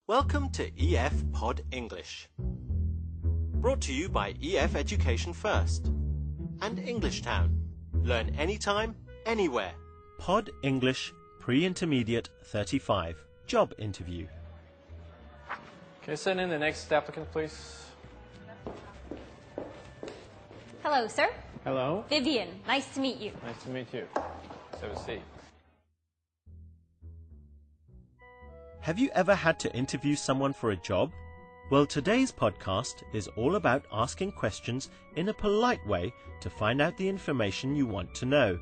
Welcome to EF Pod English. Brought to you by EF Education First and English Town. Learn anytime, anywhere. Pod English Pre-Intermediate 35. Job interview. Okay, send in the next applicant, please. Hello, sir. Hello. Vivian, nice to meet you. Nice to meet you. Let's have a seat. Have you ever had to interview someone for a job? Well, today's podcast is all about asking questions in a polite way to find out the information you want to know.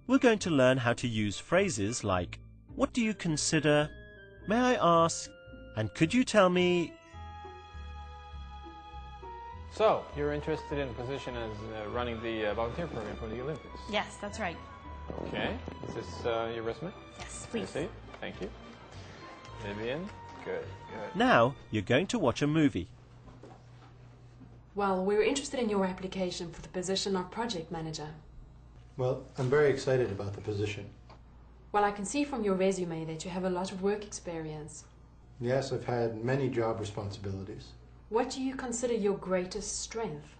We're going to learn how to use phrases like, what do you consider? May I ask? And could you tell me? So, you're interested in a position as running the volunteer program for the Olympics? Yes, that's right. Okay. Is this your resume? Yes, Can I please. see it? Thank you. Vivian? Good, good. Now you're going to watch a movie. Well, we were interested in your application for the position of project manager. Well, I'm very excited about the position. Well, I can see from your resume that you have a lot of work experience. Yes, I've had many job responsibilities. What do you consider your greatest strength?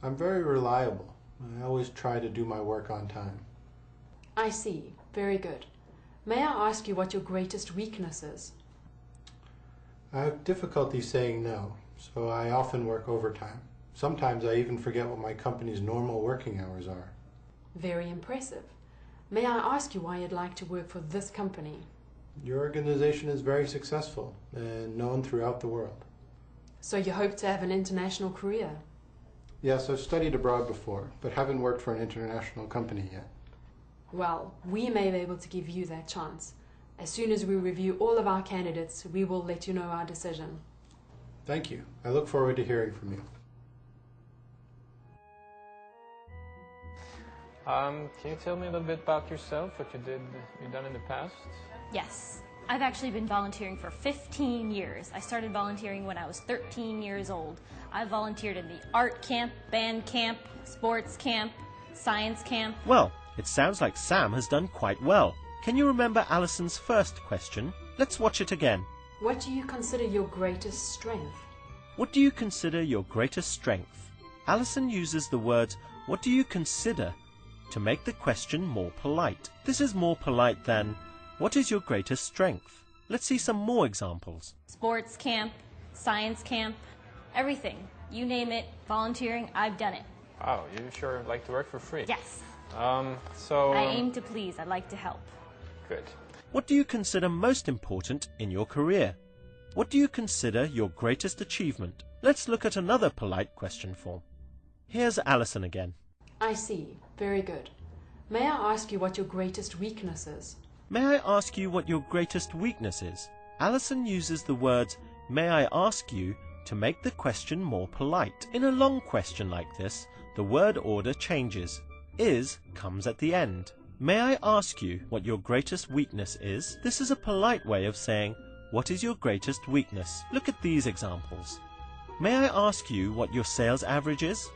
I'm very reliable. I always try to do my work on time. I see. Very good. May I ask you what your greatest weakness is? I have difficulty saying no, so I often work overtime. Sometimes I even forget what my company's normal working hours are. Very impressive. May I ask you why you'd like to work for this company? Your organization is very successful and known throughout the world. So you hope to have an international career? Yes, I've studied abroad before, but haven't worked for an international company yet. Well, we may be able to give you that chance. As soon as we review all of our candidates, we will let you know our decision. Thank you. I look forward to hearing from you. Can you tell me a little bit about yourself, what you've done in the past? Yes. I've actually been volunteering for 15 years. I started volunteering when I was 13 years old. I volunteered in the art camp, band camp, sports camp, science camp. Well, it sounds like Sam has done quite well. Can you remember Alison's first question? Let's watch it again. What do you consider your greatest strength? What do you consider your greatest strength? Alison uses the words, what do you consider, to make the question more polite. This is more polite than, what is your greatest strength? Let's see some more examples. Sports camp, science camp, everything. You name it, volunteering, I've done it. Wow, you sure like to work for free. Yes. I I aim to please. I'd like to help. Good. What do you consider most important in your career? What do you consider your greatest achievement? Let's look at another polite question form. Here's Alison again. I see. Very good. May I ask you what your greatest weakness is? May I ask you what your greatest weakness is? Alison uses the words, may I ask you, to make the question more polite. In a long question like this, the word order changes. Is comes at the end. May I ask you what your greatest weakness is? This is a polite way of saying, what is your greatest weakness? Look at these examples. May I ask you what your sales average is?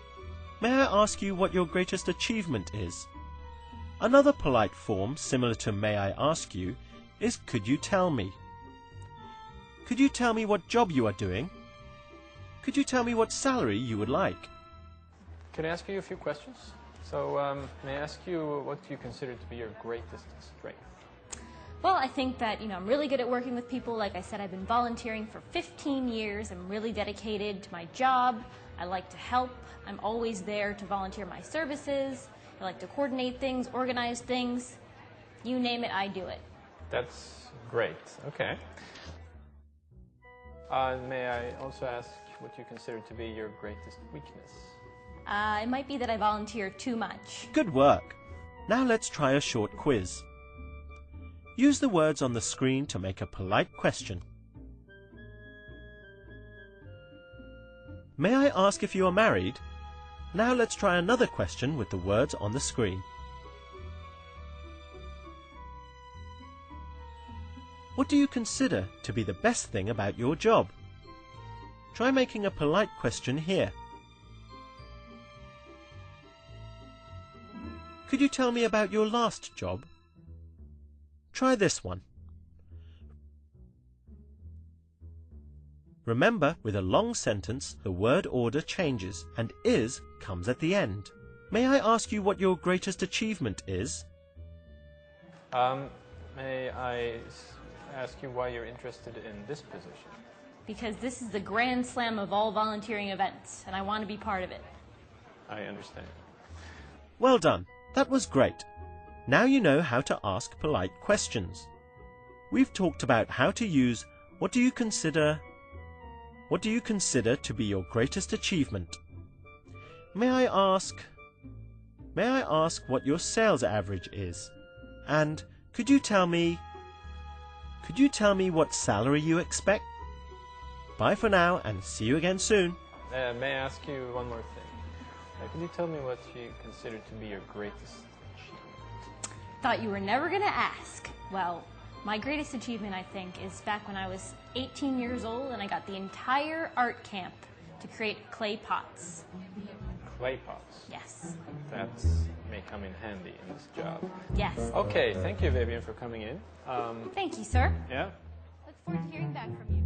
May I ask you what your greatest achievement is? Another polite form, similar to may I ask you, is could you tell me? Could you tell me what job you are doing? Could you tell me what salary you would like? Can I ask you a few questions? So, may I ask you what you consider to be your greatest strength? Well, I think that, I'm really good at working with people. Like I said, I've been volunteering for 15 years. I'm really dedicated to my job. I like to help. I'm always there to volunteer my services. I like to coordinate things, organize things. You name it, I do it. That's great. Okay. May I also ask what you consider to be your greatest weakness? It might be that I volunteer too much. Good work. Now let's try a short quiz. Use the words on the screen to make a polite question. May I ask if you are married? Now let's try another question with the words on the screen. What do you consider to be the best thing about your job? Try making a polite question here. Could you tell me about your last job? Try this one. Remember, with a long sentence, the word order changes and is comes at the end. May I ask you what your greatest achievement is? May I ask you why you're interested in this position? Because this is the grand slam of all volunteering events, and I want to be part of it. I understand. Well done. That was great. Now you know how to ask polite questions. We've talked about how to use what do you consider to be your greatest achievement? May I ask what your sales average is? And could you tell me what salary you expect? Bye for now and see you again soon. May I ask you one more thing? Could you tell me what you consider to be your greatest achievement? Thought you were never going to ask. Well, my greatest achievement, I think, is back when I was 18 years old and I got the entire art camp to create clay pots. Clay pots? Yes. That may come in handy in this job. Yes. Okay, thank you, Vivian, for coming in. Thank you, sir. Yeah? Look forward to hearing back from you.